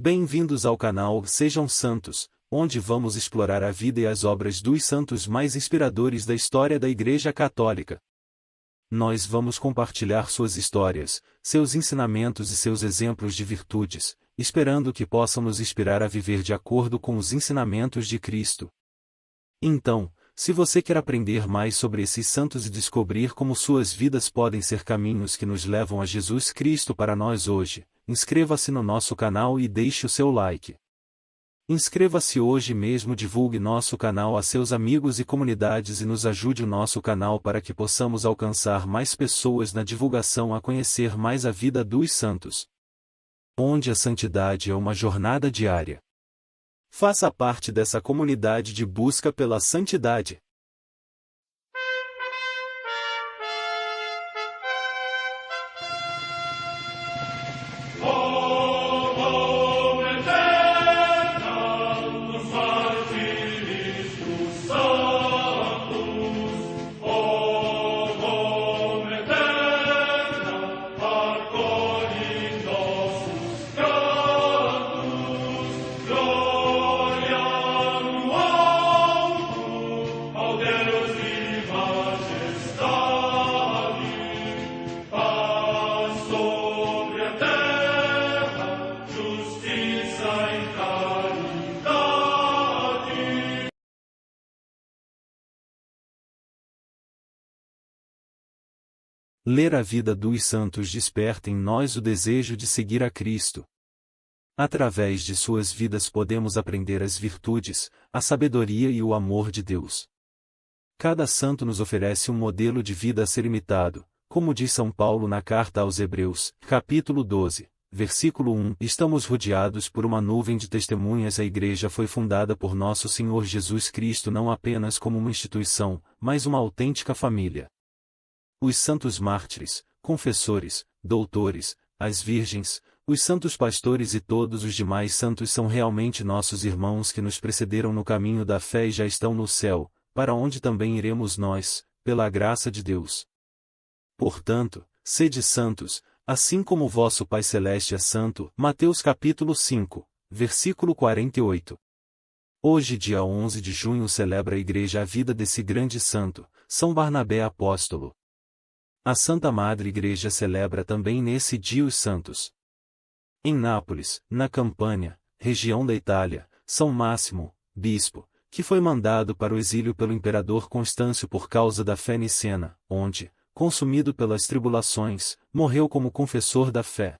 Bem-vindos ao canal Sejam Santos, onde vamos explorar a vida e as obras dos santos mais inspiradores da história da Igreja Católica. Nós vamos compartilhar suas histórias, seus ensinamentos e seus exemplos de virtudes, esperando que possam nos inspirar a viver de acordo com os ensinamentos de Cristo. Então, se você quer aprender mais sobre esses santos e descobrir como suas vidas podem ser caminhos que nos levam a Jesus Cristo para nós hoje, inscreva-se no nosso canal e deixe o seu like. Inscreva-se hoje mesmo, divulgue nosso canal a seus amigos e comunidades e nos ajude o nosso canal para que possamos alcançar mais pessoas na divulgação a conhecer mais a vida dos santos. Onde a santidade é uma jornada diária. Faça parte dessa comunidade de busca pela santidade. Ler a vida dos santos desperta em nós o desejo de seguir a Cristo. Através de suas vidas podemos aprender as virtudes, a sabedoria e o amor de Deus. Cada santo nos oferece um modelo de vida a ser imitado, como diz São Paulo na carta aos Hebreus, capítulo 12, versículo 1. Estamos rodeados por uma nuvem de testemunhas. A Igreja foi fundada por nosso Senhor Jesus Cristo não apenas como uma instituição, mas uma autêntica família. Os santos mártires, confessores, doutores, as virgens, os santos pastores e todos os demais santos são realmente nossos irmãos que nos precederam no caminho da fé e já estão no céu, para onde também iremos nós, pela graça de Deus. Portanto, sede santos, assim como o vosso Pai Celeste é santo. Mateus capítulo 5, versículo 48. Hoje, dia 11 de junho, celebra a Igreja a vida desse grande santo, São Barnabé Apóstolo. A Santa Madre Igreja celebra também nesse dia os santos. Em Nápoles, na Campânia, região da Itália, São Máximo, bispo, que foi mandado para o exílio pelo imperador Constâncio por causa da fé nicena, onde, consumido pelas tribulações, morreu como confessor da fé.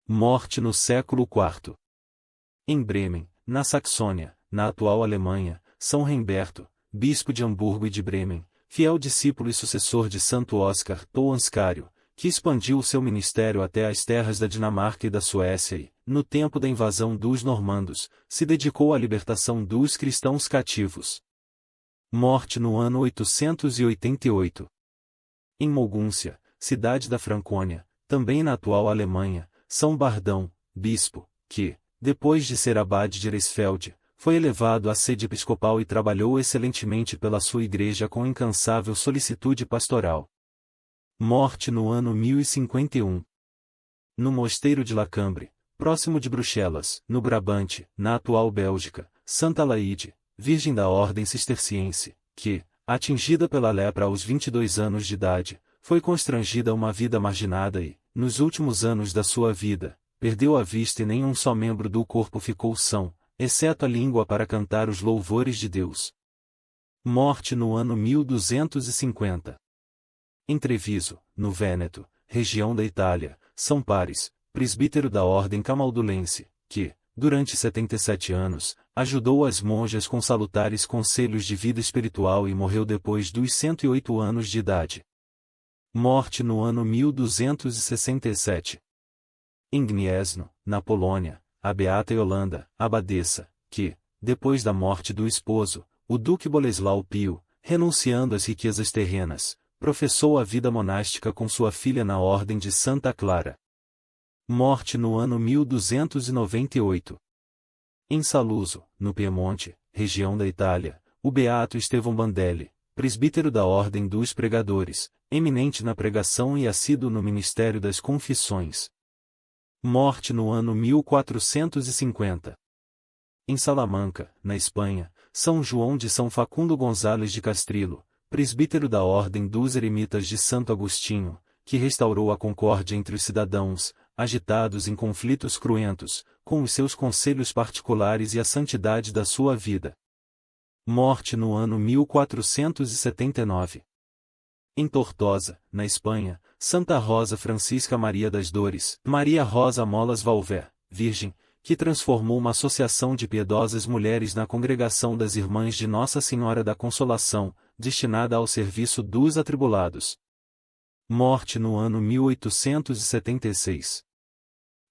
Morte no século IV. Em Bremen, na Saxônia, na atual Alemanha, São Remberto, bispo de Hamburgo e de Bremen, fiel discípulo e sucessor de Santo Oscar Anscário, que expandiu o seu ministério até as terras da Dinamarca e da Suécia e, no tempo da invasão dos normandos, se dedicou à libertação dos cristãos cativos. Morte no ano 888. Em Mogúncia, cidade da Francônia, também na atual Alemanha, São Bardão, bispo, que, depois de ser abade de Eresfelde, foi elevado à sede episcopal e trabalhou excelentemente pela sua igreja com incansável solicitude pastoral. Morte no ano 1051. No mosteiro de Lacambre, próximo de Bruxelas, no Brabante, na atual Bélgica, Santa Laíde, virgem da ordem cisterciense, que, atingida pela lepra aos 22 anos de idade, foi constrangida a uma vida marginada e, nos últimos anos da sua vida, perdeu a vista e nenhum só membro do corpo ficou são, exceto a língua para cantar os louvores de Deus. Morte no ano 1250. Em Treviso, no Vêneto, região da Itália, São Paris, presbítero da ordem camaldulense, que, durante 77 anos, ajudou as monjas com salutares conselhos de vida espiritual e morreu depois dos 108 anos de idade. Morte no ano 1267. Em Gniezno, na Polônia, a beata Yolanda, abadesa, que, depois da morte do esposo, o duque Boleslau Pio, renunciando às riquezas terrenas, professou a vida monástica com sua filha na ordem de Santa Clara. Morte no ano 1298. Em Saluzzo, no Piemonte, região da Itália, o beato Estevão Bandelli, presbítero da ordem dos pregadores, eminente na pregação e assíduo no ministério das confissões. Morte no ano 1450. Em Salamanca, na Espanha, São João de São Facundo Gonzales de Castrillo, presbítero da Ordem dos Eremitas de Santo Agostinho, que restaurou a concórdia entre os cidadãos, agitados em conflitos cruentos, com os seus conselhos particulares e a santidade da sua vida. Morte no ano 1479. Em Tortosa, na Espanha, Santa Rosa Francisca Maria das Dores, Maria Rosa Molas Valver, Virgem, que transformou uma associação de piedosas mulheres na Congregação das Irmãs de Nossa Senhora da Consolação, destinada ao serviço dos atribulados. Morte no ano 1876.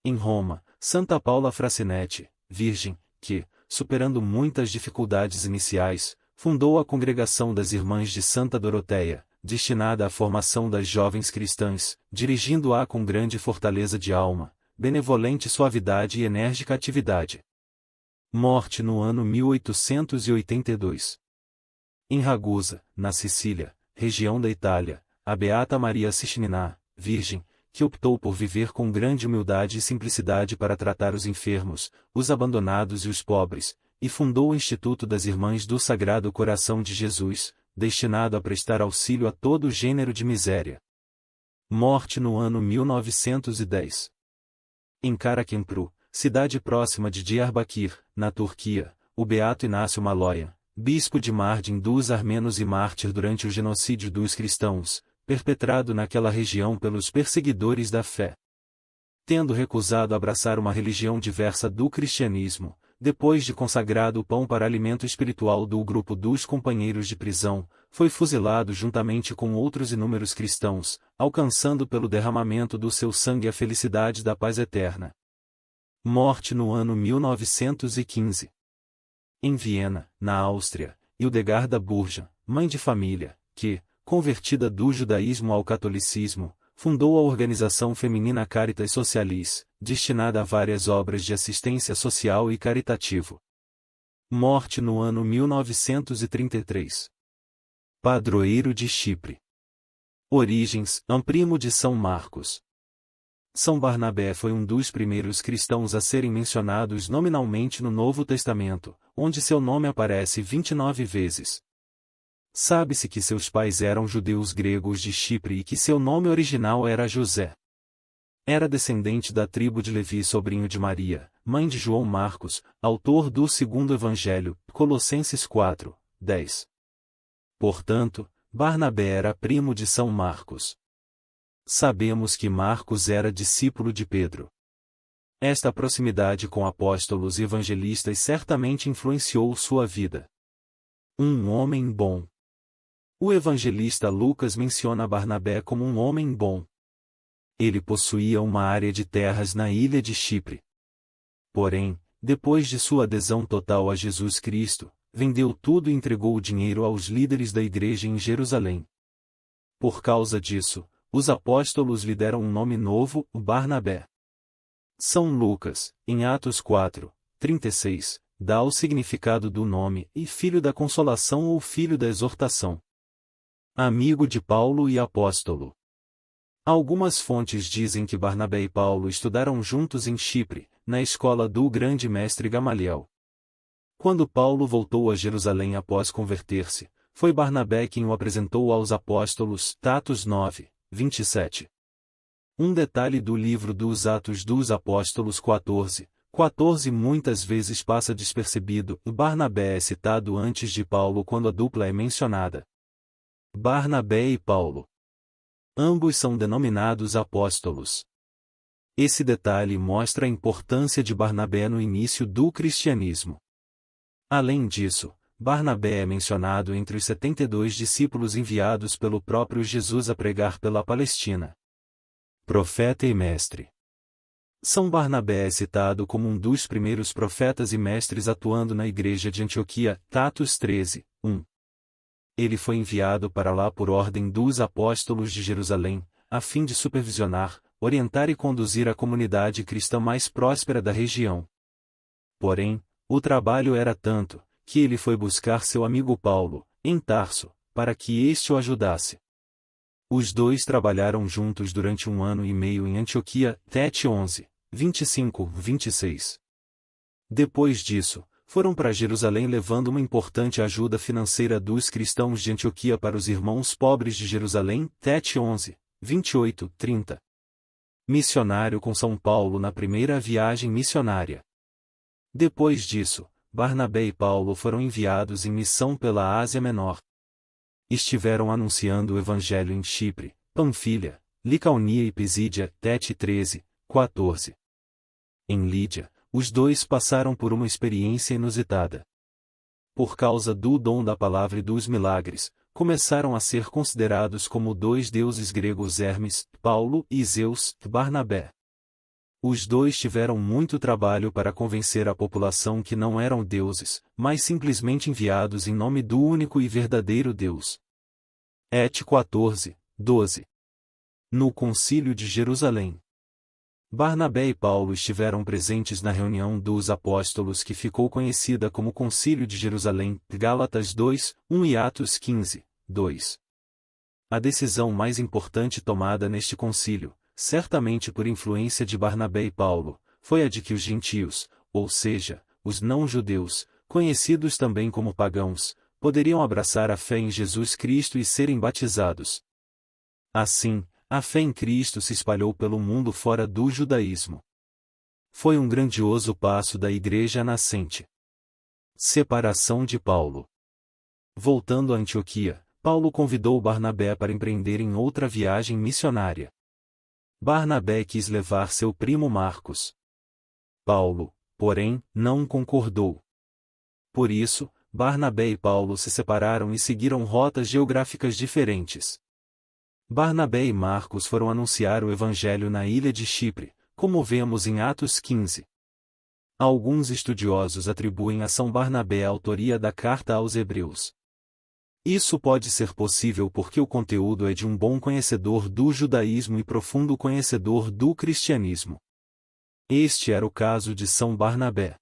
Em Roma, Santa Paula Fracinete, Virgem, que, superando muitas dificuldades iniciais, fundou a Congregação das Irmãs de Santa Doroteia, destinada à formação das jovens cristãs, dirigindo-a com grande fortaleza de alma, benevolente suavidade e enérgica atividade. Morte no ano 1882. Em Ragusa, na Sicília, região da Itália, a Beata Maria Ciccinina, Virgem, que optou por viver com grande humildade e simplicidade para tratar os enfermos, os abandonados e os pobres, e fundou o Instituto das Irmãs do Sagrado Coração de Jesus, destinado a prestar auxílio a todo gênero de miséria. Morte no ano 1910. Em Karaköprü, cidade próxima de Diyarbakir, na Turquia, o beato Inácio Maloya, bispo de Mardin dos armenos e mártir durante o genocídio dos cristãos, perpetrado naquela região pelos perseguidores da fé. Tendo recusado abraçar uma religião diversa do cristianismo, depois de consagrado o pão para alimento espiritual do grupo dos companheiros de prisão, foi fuzilado juntamente com outros inúmeros cristãos, alcançando pelo derramamento do seu sangue a felicidade da paz eterna. Morte no ano 1915. Em Viena, na Áustria, Hildegarda Burja, mãe de família, que, convertida do judaísmo ao catolicismo, fundou a organização feminina Caritas Socialis, destinada a várias obras de assistência social e caritativo. Morte no ano 1933. Padroeiro de Chipre. Origens: primo de São Marcos. São Barnabé foi um dos primeiros cristãos a serem mencionados nominalmente no Novo Testamento, onde seu nome aparece 29 vezes. Sabe-se que seus pais eram judeus gregos de Chipre e que seu nome original era José. Era descendente da tribo de Levi, sobrinho de Maria, mãe de João Marcos, autor do segundo Evangelho, Colossenses 4, 10. Portanto, Barnabé era primo de São Marcos. Sabemos que Marcos era discípulo de Pedro. Esta proximidade com apóstolos e evangelistas certamente influenciou sua vida. Um homem bom. O evangelista Lucas menciona Barnabé como um homem bom. Ele possuía uma área de terras na ilha de Chipre. Porém, depois de sua adesão total a Jesus Cristo, vendeu tudo e entregou o dinheiro aos líderes da igreja em Jerusalém. Por causa disso, os apóstolos lhe deram um nome novo, Barnabé. São Lucas, em Atos 4, 36, dá o significado do nome e filho da consolação ou filho da exortação. Amigo de Paulo e apóstolo. Algumas fontes dizem que Barnabé e Paulo estudaram juntos em Chipre, na escola do grande mestre Gamaliel. Quando Paulo voltou a Jerusalém após converter-se, foi Barnabé quem o apresentou aos apóstolos, Atos 9, 27. Um detalhe do livro dos Atos dos Apóstolos 14, 14 muitas vezes passa despercebido. Barnabé é citado antes de Paulo quando a dupla é mencionada. Barnabé e Paulo. Ambos são denominados apóstolos. Esse detalhe mostra a importância de Barnabé no início do cristianismo. Além disso, Barnabé é mencionado entre os 72 discípulos enviados pelo próprio Jesus a pregar pela Palestina. Profeta e mestre. São Barnabé é citado como um dos primeiros profetas e mestres atuando na igreja de Antioquia, Atos 13, 1. Ele foi enviado para lá por ordem dos apóstolos de Jerusalém, a fim de supervisionar, orientar e conduzir a comunidade cristã mais próspera da região. Porém, o trabalho era tanto, que ele foi buscar seu amigo Paulo, em Tarso, para que este o ajudasse. Os dois trabalharam juntos durante 1 ano e meio em Antioquia, 11, 25, 26. Depois disso, foram para Jerusalém levando uma importante ajuda financeira dos cristãos de Antioquia para os irmãos pobres de Jerusalém, Tete 11, 28, 30. Missionário com São Paulo na primeira viagem missionária. Depois disso, Barnabé e Paulo foram enviados em missão pela Ásia Menor. Estiveram anunciando o Evangelho em Chipre, Panfilha, Licaonia e Pisídia, Tete 13, 14. Em Lídia, os dois passaram por uma experiência inusitada. Por causa do dom da palavra e dos milagres, começaram a ser considerados como dois deuses gregos Hermes, Paulo e Zeus, Barnabé. Os dois tiveram muito trabalho para convencer a população que não eram deuses, mas simplesmente enviados em nome do único e verdadeiro Deus. Et 14, 12. No Concílio de Jerusalém. Barnabé e Paulo estiveram presentes na reunião dos apóstolos que ficou conhecida como Concílio de Jerusalém, Gálatas 2, 1 e Atos 15, 2. A decisão mais importante tomada neste concílio, certamente por influência de Barnabé e Paulo, foi a de que os gentios, ou seja, os não-judeus, conhecidos também como pagãos, poderiam abraçar a fé em Jesus Cristo e serem batizados. Assim, a fé em Cristo se espalhou pelo mundo fora do judaísmo. Foi um grandioso passo da igreja nascente. Separação de Paulo. Voltando a Antioquia, Paulo convidou Barnabé para empreender em outra viagem missionária. Barnabé quis levar seu primo Marcos. Paulo, porém, não concordou. Por isso, Barnabé e Paulo se separaram e seguiram rotas geográficas diferentes. Barnabé e Marcos foram anunciar o Evangelho na ilha de Chipre, como vemos em Atos 15. Alguns estudiosos atribuem a São Barnabé a autoria da carta aos Hebreus. Isso pode ser possível porque o conteúdo é de um bom conhecedor do judaísmo e profundo conhecedor do cristianismo. Este era o caso de São Barnabé.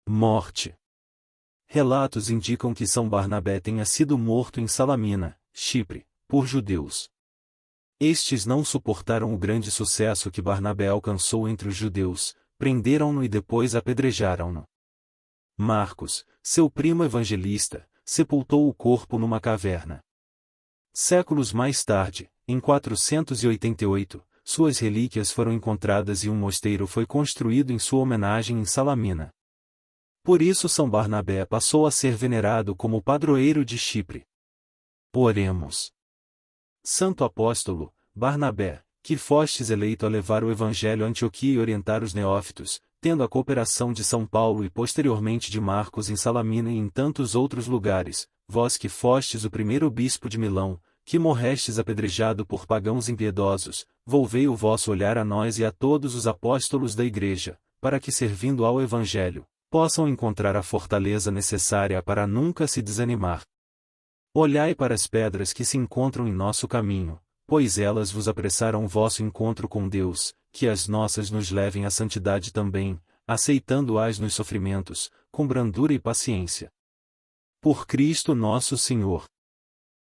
Morte. Relatos indicam que São Barnabé tenha sido morto em Salamina, Chipre, por judeus. Estes não suportaram o grande sucesso que Barnabé alcançou entre os judeus, prenderam-no e depois apedrejaram-no. Marcos, seu primo evangelista, sepultou o corpo numa caverna. Séculos mais tarde, em 488, suas relíquias foram encontradas e um mosteiro foi construído em sua homenagem em Salamina. Por isso São Barnabé passou a ser venerado como padroeiro de Chipre. Oremos. Santo Apóstolo, Barnabé, que fostes eleito a levar o Evangelho a Antioquia e orientar os neófitos, tendo a cooperação de São Paulo e posteriormente de Marcos em Salamina e em tantos outros lugares, vós que fostes o primeiro bispo de Milão, que morrestes apedrejado por pagãos impiedosos, volvei o vosso olhar a nós e a todos os apóstolos da Igreja, para que servindo ao Evangelho, possam encontrar a fortaleza necessária para nunca se desanimar. Olhai para as pedras que se encontram em nosso caminho, pois elas vos apressaram o vosso encontro com Deus, que as nossas nos levem à santidade também, aceitando-as nos sofrimentos, com brandura e paciência. Por Cristo nosso Senhor.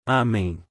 Amém.